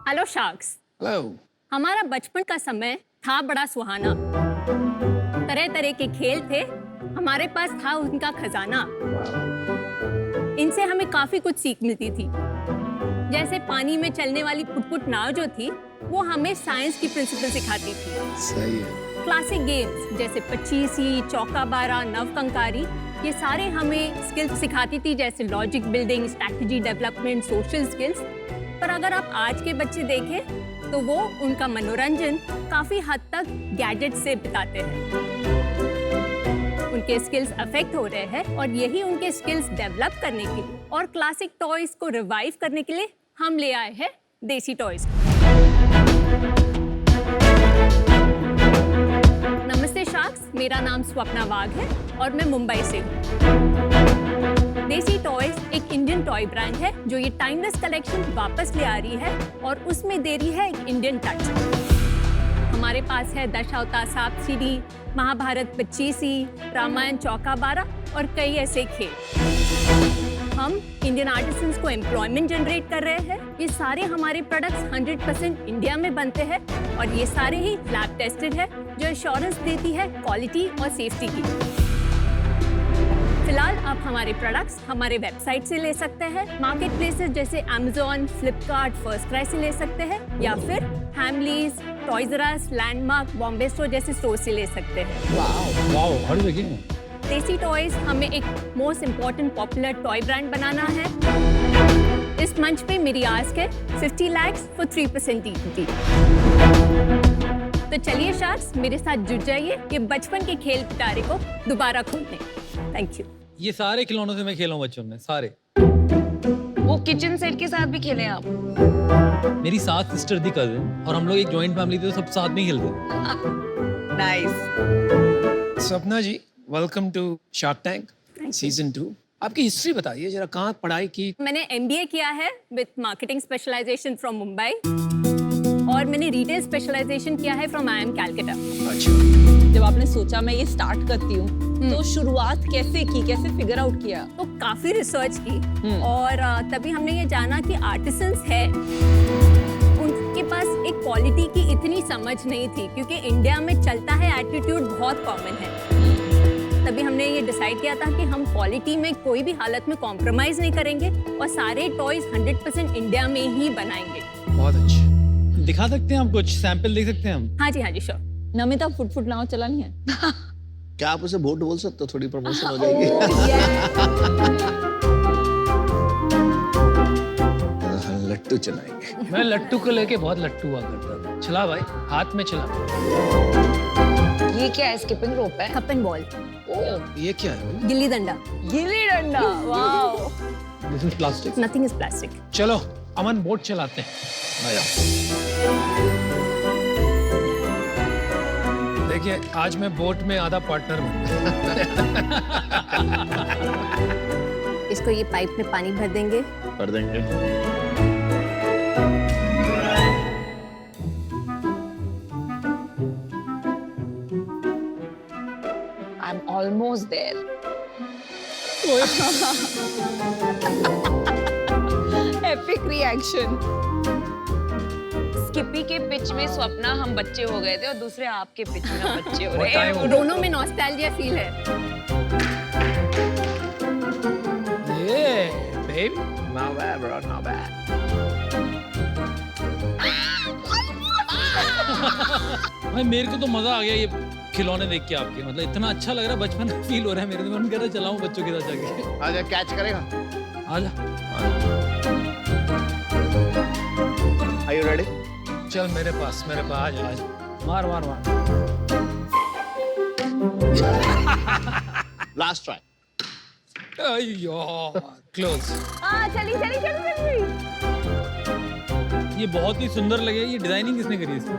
Hello sharks. Hello. हमारा बचपन का समय था बड़ा सुहाना। तरह तरह के खेल थे, हमारे पास था उनका खजाना। इनसे हमें काफी कुछ सीख मिलती थी। जैसे पानी में चलने वाली पुट नाव जो थी, वो हमें साइंस की प्रिंसिपल सिखाती थी। सही है। क्लासिक गेम्स जैसे पचीसी, चौका बारा, नवकंकारी, ये सारे हमें स्किल्स सिखाती थी, जैसे logic building, strategy development, social skills. पर अगर आप आज के बच्चे देखें तो वो उनका मनोरंजन काफी हद तक गैजेट से बिताते हैं। उनके स्किल्स अफेक्ट हो रहे हैं और यही उनके स्किल्स डेवलप करने के लिए और क्लासिक टॉयज को रिवाइव करने के लिए हम ले आए हैं देसी टॉयज। नमस्ते शार्क्स, मेरा नाम स्वप्ना वाघ है और मैं मुंबई से हूँ। देसी टॉयज एक इंडियन टॉय ब्रांड है जो ये टाइमलेस कलेक्शन वापस ले आ रही है और उसमें दे रही है एक इंडियन टच। हमारे पास है दशावतार सांप सीढ़ी, महाभारत पचीसी, रामायण चौका बारा और कई ऐसे खेल। हम इंडियन आर्टिसंस को एम्प्लॉयमेंट जनरेट कर रहे हैं। ये सारे हमारे प्रोडक्ट्स 100% इंडिया में बनते हैं और ये सारे ही लैब टेस्टेड है, जो एश्योरेंस देती है क्वालिटी और सेफ्टी की। फिलहाल आप हमारे प्रोडक्ट्स हमारे वेबसाइट से ले सकते हैं, मार्केट प्लेसेस जैसे Amazon, फ्लिपकार्ट, फर्स्ट क्राई से ले सकते हैं या फिर Hamleys, Toys R Us, Landmark, Bombay store जैसे स्टोर से ले सकते हैं। वाओ, हर जगह। देसी टॉयज हमें एक most important popular toy brand बनाना है। इस मंच पे मेरी आस्क है 50 lakhs for 3% इक्विटी। तो चलिए शार्क्स, मेरे साथ जुड़ जाइए ये बचपन के खेल पिटारे को दोबारा खोलने। Thank you. ये सारे खिलौनों से मैं खेला हूँ बच्चों में, सारे। वो किचन सेट के साथ भी खेले आप? मेरी 7 सिस्टर थी कजिन और हम लोग एक जॉइंट फैमिली थी, तो सब साथ में खेलते थे। Nice. Sapna ji, welcome to Shark Tank season 2। आपकी हिस्ट्री बताइए जरा, कहाँ पढ़ाई की? मैंने MBA किया है with marketing specialization from Mumbai और मैंने रिटेल स्पेशलाइजेशन किया है फ्रॉम IIM कैलकाटा। अच्छा। जब आपने सोचा मैं ये स्टार्ट करती हूँ, तो शुरुआत कैसे की, कैसे फिगर आउट किया? तो काफी रिसर्च की और तभी हमने ये जाना कि आर्टिसंस है, उनके पास एक क्वालिटी की इतनी समझ नहीं थी, क्योंकि इंडिया में चलता है एटीट्यूड बहुत कॉमन है। तभी हमने ये डिसाइड किया था कि हम क्वालिटी में कोई भी हालत में कॉम्प्रोमाइज नहीं करेंगे और सारे टॉयज 100% इंडिया में ही बनाएंगे। बहुत अच्छा। दिखा सकते हैं हम कुछ सैंपल देख सकते हैं हम? हाँ जी श्योर। नमिता फुट नाव चलानी है? क्या आप उसे बोट बोल सकते हो? थोड़ी प्रमोशन हो जाएगी। लट्टू चलाएंगे। मैं लट्टू को लेके बहुत लट्टू हुआ करता था। चला भाई, हाथ में चला। ये क्या है? स्किपिंग रोप है? Cup and ball. ये क्या है? Gilli danda. Gilli danda. Wow. This is plastic. Nothing is plastic. चलो अमन, बोट चलाते हैं। देखिए, आज मैं बोट में आधा पार्टनर हूँ। इसको ये पाइप में पानी भर देंगे। कर देंगे। I'm almost there. Epic reaction. स्किपी के पिच में स्वप्ना हम बच्चे हो गए थे और दूसरे आपके पिच में हम बच्चे हो रहे हैं। दोनों में नॉस्टैल्जिया फील है। Yeah, babe. Not bad, bro. Not bad. भाई मेरे को तो मजा आ गया ये खिलौने देख के आपके, मतलब इतना अच्छा लग रहा है, बचपन फील हो रहा है मेरे को। मन कर रहा है चलाऊं बच्चों के साथ जाके। आजा, कैच करेगा? आजा। Are you ready? चल मेरे पास आजा आजा। मार मार मार। Last try. अय्यो, क्लोज। चली। ये बहुत ही सुंदर लगे। ये डिजाइनिंग किसने करी है इसकी?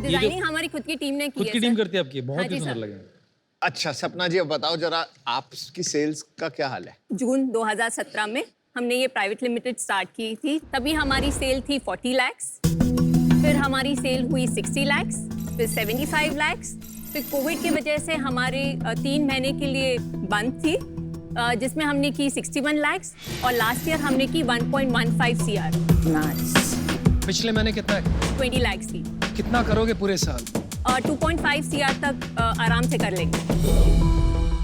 डिजाइनिंग हमारी खुद की टीम ने की खुद है। की सर। टीम करती है आपकी? बहुत हाँ ही जी, सुंदर सर। लगे। अच्छा सपना जी, अब बताओ जरा आपकी सेल्स का क्या हाल है? जून 2017 में हमने ये प्राइवेट लिमिटेड स्टार्ट की थी। तभी हमारी सेल थी 40 lakhs, फिर हमारी सेल हुई 60 lakhs, फिर 75 lakhs, फिर कोविड की वजह से हमारे 3 महीने के लिए बंद थी, जिसमें हमने की 61 lakhs और लास्ट ईयर हमने की 1.15 CR। नाइस। पिछले महीने कितना है? 20 lakhs थी। कितना करोगे पूरे साल? 2.5 CR तक आराम से कर लेंगे।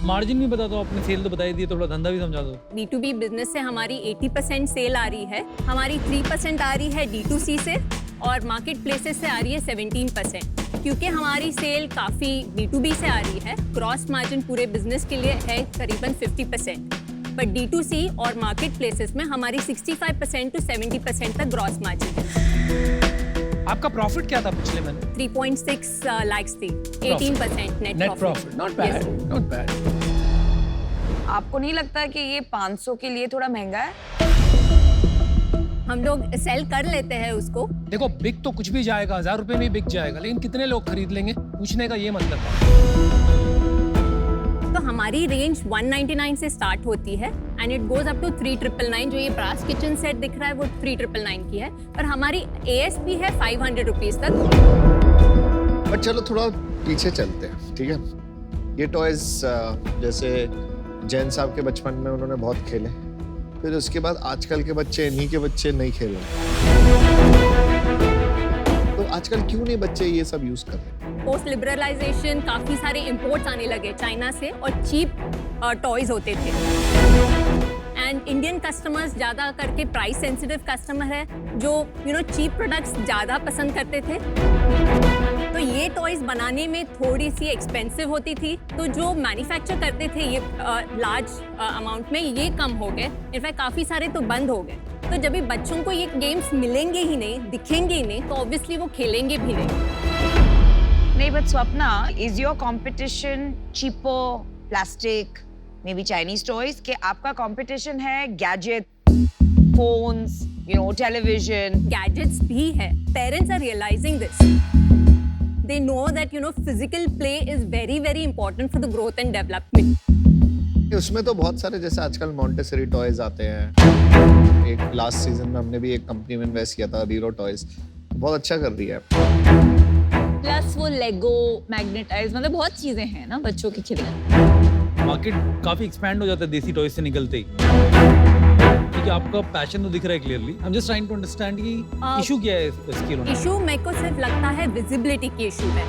मार्जिन भी बता दो, आपने सेल तो बताई दी, थोड़ा धंधा भी समझा दो। B2B बिजनेस से हमारी 80% सेल आ रही है, हमारी 3% आ रही है D2C से और मार्केट प्लेसेस से आ रही है 17%। क्योंकि हमारी सेल काफ़ी B2B से आ रही है, क्रॉस मार्जिन पूरे बिजनेस के लिए है करीबन 50%। बट D2C और मार्केट प्लेसेस में हमारी 65% to 70% तक ग्रॉस मार्जिन है। आपका प्रॉफिट क्या था पिछले महीने? 3.6 lakhs थी, 18% net profit. Not bad, not bad. आपको नहीं लगता कि ये 500 के लिए थोड़ा महंगा है? हम लोग सेल कर लेते हैं उसको। देखो बिक तो कुछ भी जाएगा, 1000 रुपए में बिक जाएगा, लेकिन कितने लोग खरीद लेंगे पूछने का ये मतलब है। तो हमारी रेंज 199 से स्टार्ट होती है and it goes up to 3999। जो ये ब्रास किचन सेट दिख रहा है वो 3999 की है और हमारी ASP है 500 रुपीज तक। बट चलो थोड़ा पीछे चलते हैं, ठीक है? ये टॉयज जैसे जैन साहब के बचपन में उन्होंने बहुत खेले, फिर उसके बाद आजकल के बच्चे, इन्हीं के बच्चे नहीं खेल रहे। तो आजकल क्यों नहीं बच्चे ये सब यूज कर रहे? पोस्ट लिबरलाइजेशन काफी सारे इंपोर्ट्स आने लगे चाइना से और चीप टॉयज होते थे एंड इंडियन कस्टमर्स ज्यादा करके प्राइस सेंसिटिव कस्टमर है जो चीप प्रोडक्ट्स ज्यादा पसंद करते थे। तो ये टॉयज बनाने में थोड़ी सी एक्सपेंसिव होती थी, तो जो मैन्युफैक्चर करते थे ये लार्ज अमाउंट में, ये कम हो गए। इनफैक्ट काफी सारे तो बंद हो गए। तो जब भी बच्चों को ये गेम्स मिलेंगे ही नहीं, दिखेंगे ही नहीं, तो ऑब्वियसली वो खेलेंगे भी नहीं। But Swapna, is your competition cheaper plastic may be Chinese toys के आपका कंपटीशन है गैजेट, फोन्स, टेलीविजन? गैजेट्स भी है। Parents are realizing this. They know that physical play is very very important for the growth and development. उसमें तो बहुत सारे जैसे आजकल मॉन्टेसरी टॉयज आते हैं। एक लास्ट सीजन में हमने भी एक कंपनी में इन्वेस्ट किया था, रीरो टॉयज, बहुत अच्छा कर रही है। प्लस वो लेगो, मैग्नेटाइज, मतलब बहुत चीजें हैं ना बच्चों के खिलौने। मार्केट काफी एक्सपैंड हो जाता है देसी टॉयज से निकलते ही। क्योंकि आपका पैशन तो दिख रहा है clearly. I am just trying to understand कि इशू क्या है इसके लिए। इशू मेरे को सिर्फ लगता है विजिबिलिटी की इशू है।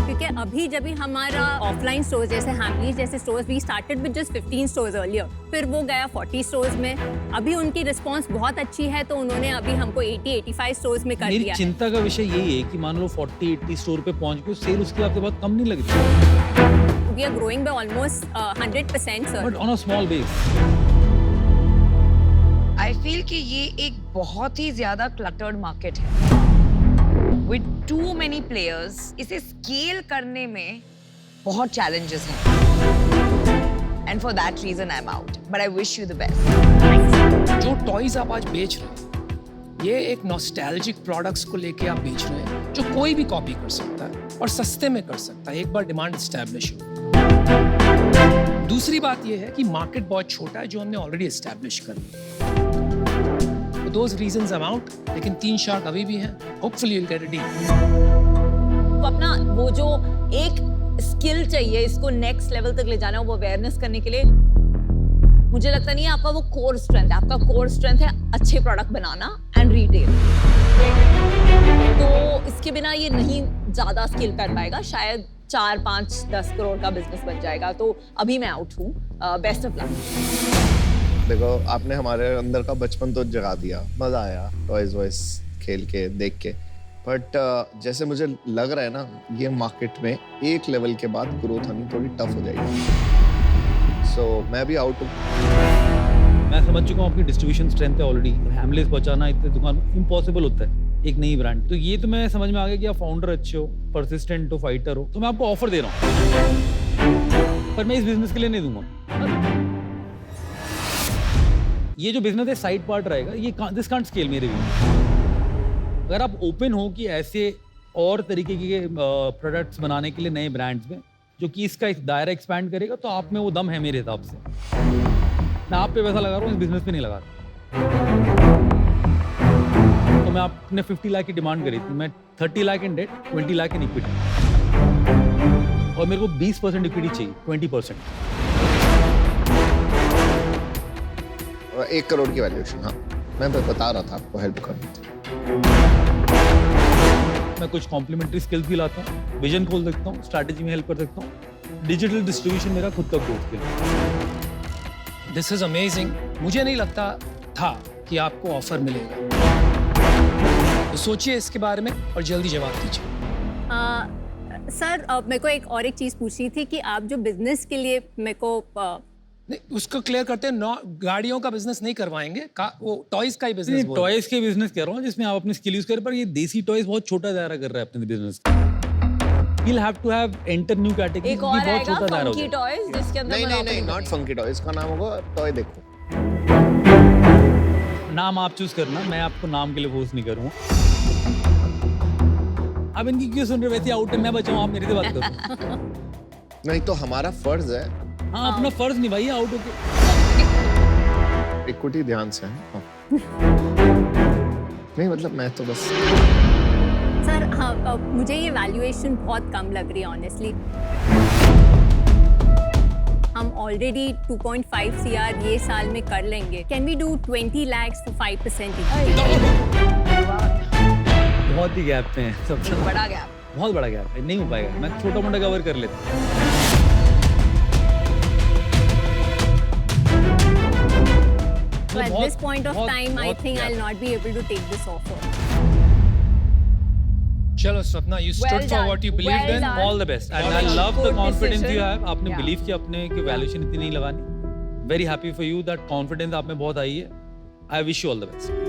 क्योंकि अभी जब भी हमारा ऑफलाइन स्टोर्स जैसे हैमलीज जैसे stores, we started with just 15 stores earlier, फिर वो गया 40 स्टोर्स में। अभी उनकी रिस्पांस बहुत अच्छी है, तो उन्होंने अभी हमको 80-85 स्टोर्स में कर दिया। मेरी चिंता का विषय यही है कि मान लो 40-80 स्टोर पे पहुंच गए, सेल उसके बाद बहुत कम नहीं लगती। We are growing by almost 100% sir, but on a small base. I feel कि ये एक बहुत ही ज्यादा क्लटर्ड मार्केट है विद टू मेनी प्लेयर्स। इसे स्केल करने में बहुत चैलेंजेस हैं and for that reason I am out, but I wish you the best. जो टॉयज आप आज बेच रहे हैं, ये एक नॉस्टैल्जिक प्रोडक्ट्स को लेके आप बेच रहे हैं जो कोई भी कॉपी कर सकता है और सस्ते में कर सकता है, एक बार डिमांड एस्टैब्लिश हो। दूसरी बात ये है कि मार्केट बहुत छोटा है जो हमने ऑलरेडी एस्टैब्लिश कर लिया। Those reasons I'm out, लेकिन 3 शार्क अभी भी हैं। Hopefully you'll get a deal. तो अपना वो जो एक स्किल चाहिए इसको नेक्स्ट लेवल तक ले जाना, वो अवेयरनेस करने के लिए, मुझे लगता नहीं है आपका वो कोर स्ट्रेंथ है। आपका कोर स्ट्रेंथ है अच्छे प्रोडक्ट बनाना एंड रिटेल। तो इसके बिना ये नहीं ज्यादा स्किल कर पाएगा। शायद 4, 5, 10 करोड़ का बिजनेस बन जाएगा। तो अभी मैं आउट हूँ। Best of luck. देखो, आपने हमारे अंदर का बचपन तो जगा दिया, मजा आया टॉयज वॉयज खेल के, देख के। बट जैसे मुझे लग रहा है ना, ये मार्केट में एक लेवल के बाद ग्रोथ आनी थोड़ी टफ हो जाएगी। सो मैं भी आउट हूँ। मैं समझ चुका हूँ आपकी डिस्ट्रीब्यूशन स्ट्रेंथ है ऑलरेडी। हैमलेस पहुंचाना इतने दुकान इम्पॉसिबल होता है एक नई ब्रांड। तो ये तो मैं समझ में आ गया कि आप फाउंडर अच्छे हो, परसिस्टेंट हो, फाइटर हो। तो मैं आपको ऑफर दे रहा हूँ, पर मैं इस बिजनेस के लिए नहीं दूंगा। ये जो बिजनेस है साइड पार्ट रहेगा, ये दिस कांट स्केल मेरे भी। अगर आप ओपन हो कि ऐसे और तरीके के प्रोडक्ट्स बनाने के लिए नए ब्रांड्स में जो कि इसका दायरा एक्सपैंड करेगा, तो आप में वो दम है मेरे हिसाब से। मैं आप पे पैसा लगा रहा हूँ, इस बिजनेस पे नहीं लगा रहा। तो मैं आपने 50 लाख की डिमांड करी थी, मैं 30 लाख इन डेट, 20 लाख इन इक्विटी, और मेरे को 20% इक्विटी चाहिए, 20%। 1 करोड़ की वैल्यूएशन। हाँ, मैं बता रहा था आपको हेल्प करना। मैं कुछ कॉम्प्लीमेंट्री स्किल्स भी लाता हूँ, विजन खोल सकता हूँ, स्ट्रैटेजी में हेल्प कर सकता हूँ, डिजिटल डिस्ट्रीब्यूशन मेरा खुद का कोर्स के लिए। This is amazing. मुझे नहीं लगता था कि आपको ऑफर मिलेगा, तो सोचिए इसके बारे में और जल्दी जवाब दीजिए। सर मेरे को एक चीज़ पूछनी थी कि आप जो बिजनेस के लिए मेरे को नहीं, उसको क्लियर करते हैं। गाड़ियों का बिजनेस नहीं करवाएंगे, वो टॉयज का ही बिजनेस। टॉयज के बिजनेस कर रहा हूँ जिसमें आप अपनी स्किल यूज करें, पर ये देसी टॉयज बहुत छोटा दायरा कर रहा है अपने बिजनेस का। You'll have to have enter new category, एक और बहुत आएगा छोटा दायरा हो फंकी गया। टॉयज जिसके अंदर नहीं नहीं Monopoly नहीं, नॉट बनेगी। फंकी टॉय, इसका नाम होगा टॉय देखो। नाम आप चूज करना, मैं आपको नाम के लिए फोर्स नहीं करूँगा। आप इनकी क्यों सुन रहे हो? वैसे आउट है, मैं बचाऊं, आप मेरे से बात करो। नहीं तो हमारा फर्ज है हाँ, अपना फर्ज निभाइए आउट होके। इक्विटी ध्यान से है। हाँ। नहीं मतलब मैं तो बस सर हाँ मुझे ये वैल्यूएशन बहुत कम लग रही है ऑनेस्टली। हम ऑलरेडी 2.5 CR ये साल में कर लेंगे। Can we do 20 lakhs for 5% बहुत ही गैप पे है सबसे, बड़ा गैप। बहुत बड़ा गैप है, नहीं हो पाएगा। मैं छोटा मोटा कवर कर लेता हूँ। So at this point of बहुत- time, I बहुत think gap I'll not be able to take this offer. चलो Swapna, you stood Well for done. what you believed Well in. done. All the best and Good I love the decision. Confidence you have. आपने Yeah. Believe किया अपने कि valuation इतनी नहीं लगानी। Very happy for you, that confidence आप में बहुत आई है। आई wish you all the best.